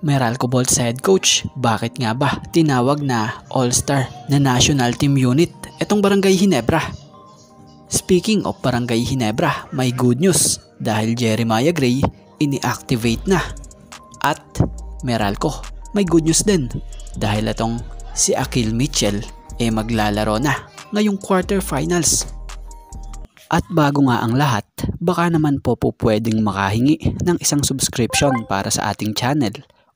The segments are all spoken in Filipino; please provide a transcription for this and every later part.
Meralco Bolts head coach, bakit nga ba tinawag na All-Star na National Team Unit itong Barangay Ginebra? Speaking of Barangay Ginebra, may good news dahil Jeremiah Gray ini-activate na. At Meralco, may good news din dahil itong si Akil Mitchell maglalaro na ngayong quarterfinals. At bago nga ang lahat, baka naman po pwedeng makahingi ng isang subscription para sa ating channel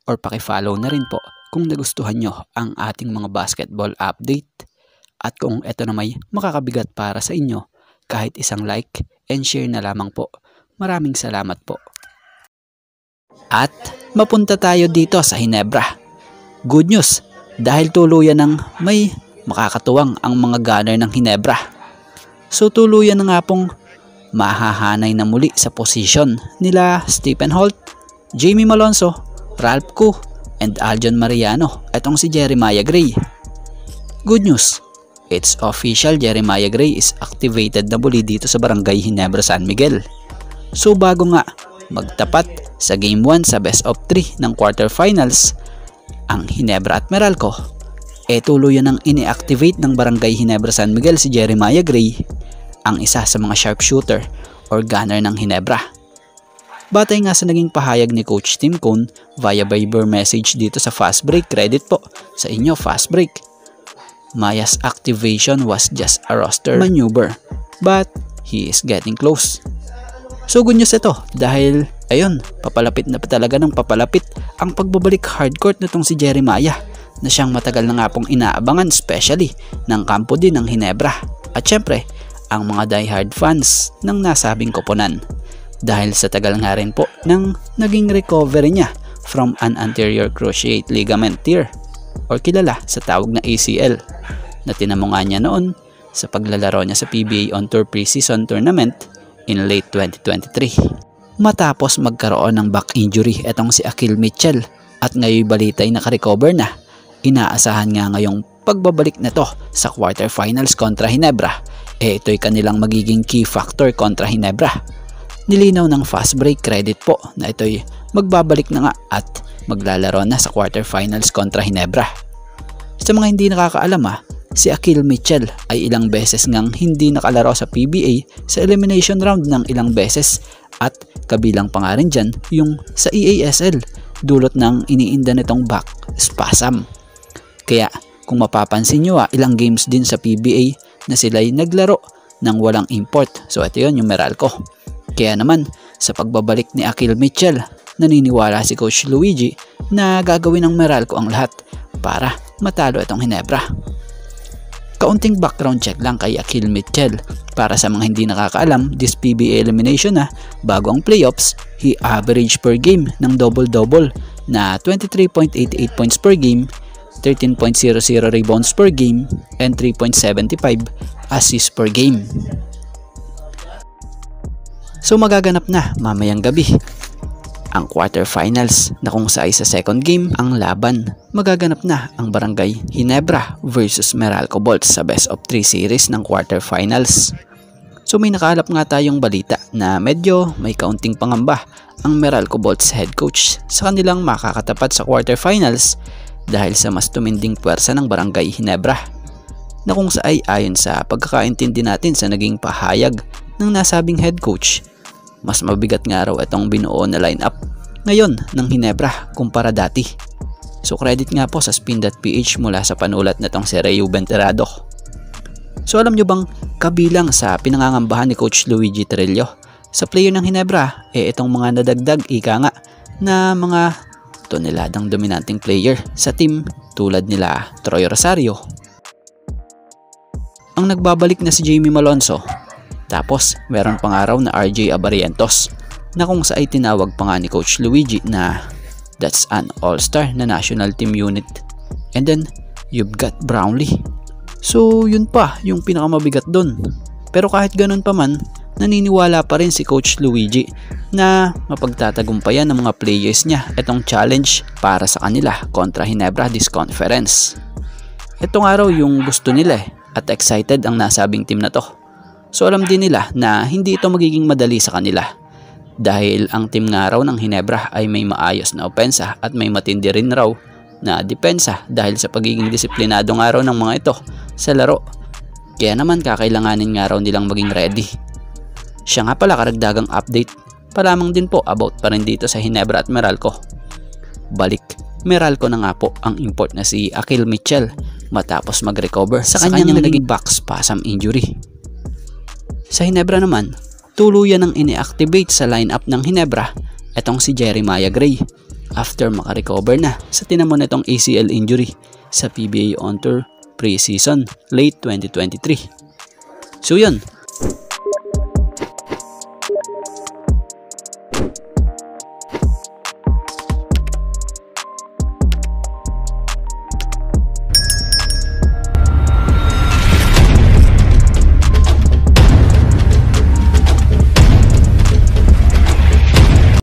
or paki-follow na rin po kung nagustuhan nyo ang ating mga basketball update. At kung ito na may makakabigat para sa inyo, kahit isang like and share na lamang po. Maraming salamat po. At mapunta tayo dito sa Ginebra. Good news dahil tuluyan ng may makakatuwang ang mga gunner ng Ginebra. So tuluyan na nga pong mahahanay na muli sa posisyon nila Stephen Holt, Jamie Malonzo, Ralph Koo, and Aljon Mariano. Etong si Jeremiah Gray. Good news, it's official, Jeremiah Gray is activated na muli dito sa Barangay Ginebra San Miguel. So bago nga magtapat sa Game 1 sa Best of 3 ng quarterfinals, ang Ginebra at Meralco, tuluyan ng ini-activate ng Barangay Ginebra San Miguel si Jeremiah Gray, ang isa sa mga sharpshooter or gunner ng Ginebra. Batay nga sa naging pahayag ni Coach Tim Cone via Viber message dito sa Fast Break, credit po sa inyo Fast Break. Maya's activation was just a roster maneuver, but he is getting close. So good news ito dahil ayun, papalapit na talaga ng papalapit ang pagbabalik hardcourt nitong si Jeremiah na siyang matagal na nga pong inaabangan, especially ng kampo din ng Ginebra at syempre ang mga diehard fans ng nasabing koponan dahil sa tagal nga rin po ng naging recovery niya from an anterior cruciate ligament tear or kilala sa tawag na ACL na tinamo nga niya noon sa paglalaro niya sa PBA On Tour Preseason Tournament in late 2023. Matapos magkaroon ng back injury etong si Akil Mitchell at ngayon balitay nakarecover na, inaasahan nga ngayong pagbabalik na to sa quarterfinals kontra Ginebra. Ito'y kanilang magiging key factor kontra Ginebra. Nilinaw ng Fast Break, credit po na ito'y magbabalik na nga at maglalaro na sa quarterfinals kontra Ginebra. Sa mga hindi nakakaalam si Akil Mitchell ay ilang beses ngang hindi nakalaro sa PBA sa elimination round ng ilang beses at kabilang pa nga rin dyan yung sa EASL dulot ng iniinda nitong back spasm. Kaya kung mapapansin nyo ilang games din sa PBA na sila'y naglaro ng walang import. So ito yun yung Meralco. Kaya naman sa pagbabalik ni Akil Mitchell, naniniwala si Coach Luigi na gagawin ng Meralco ang lahat para matalo itong Ginebra. Kaunting background check lang kay Akil Mitchell. Para sa mga hindi nakakaalam, this PBA elimination bago ang playoffs, he averaged per game ng double-double na 23.88 points per game, 13.00 rebounds per game, and 3.75 assists per game. So magaganap na mamayang gabi ang quarterfinals na kung sa second game ang laban. Magaganap na ang Barangay Ginebra versus Meralco Bolts sa Best of 3 series ng quarterfinals. So may nakalap nga tayong balita na medyo may kaunting pangamba ang Meralco Bolts head coach sa kanilang makakatapat sa quarterfinals dahil sa mas tuminding puwersa ng Barangay Ginebra na kung sa ayon sa pagkakaintindi natin sa naging pahayag ng nasabing head coach, mas mabigat nga raw itong binuo na lineup ngayon ng Ginebra kumpara dati. So credit nga po sa spin.ph mula sa panulat na itong si Rayo Venterado. So alam nyo bang kabilang sa pinangangambahan ni Coach Luigi Trillo sa player ng Ginebra itong mga nadagdag ika nga na mga toneladang dominanting player sa team tulad nila Troy Rosario. Ang nagbabalik na si Jamie Malonzo. Tapos meron pang araw na RJ Abarientos na kung sa ay tinawag pa nga ni Coach Luigi na that's an all-star na national team unit. And then you've got Brownlee. So yun pa yung pinakamabigat dun. Pero kahit ganun pa man, naniniwala pa rin si Coach Luigi na mapagtatagumpayan ng mga players niya itong challenge para sa kanila kontra Ginebra this conference. Itong araw yung gusto nila at excited ang nasabing team na to. So alam din nila na hindi ito magiging madali sa kanila Dahil ang team nga raw ng Ginebra ay may maayos na opensa at may matindi rin raw na depensa dahil sa pagiging disiplinado nga raw ng mga ito sa laro. Kaya naman kakailanganin nga raw nilang maging ready. Siya nga pala, karagdagang update pa lamang din po about pa rin dito sa Ginebra at Meralco. Balik Meralco na nga po ang import na si Akil Mitchell matapos mag-recover sa kanyang naging back spasm injury. Sa Ginebra naman, tuluyan ang ini-activate sa lineup ng Ginebra etong si Jeremiah Gray after makarecover na sa tinamon nitong ACL injury sa PBA On Tour pre-season late 2023. So yun,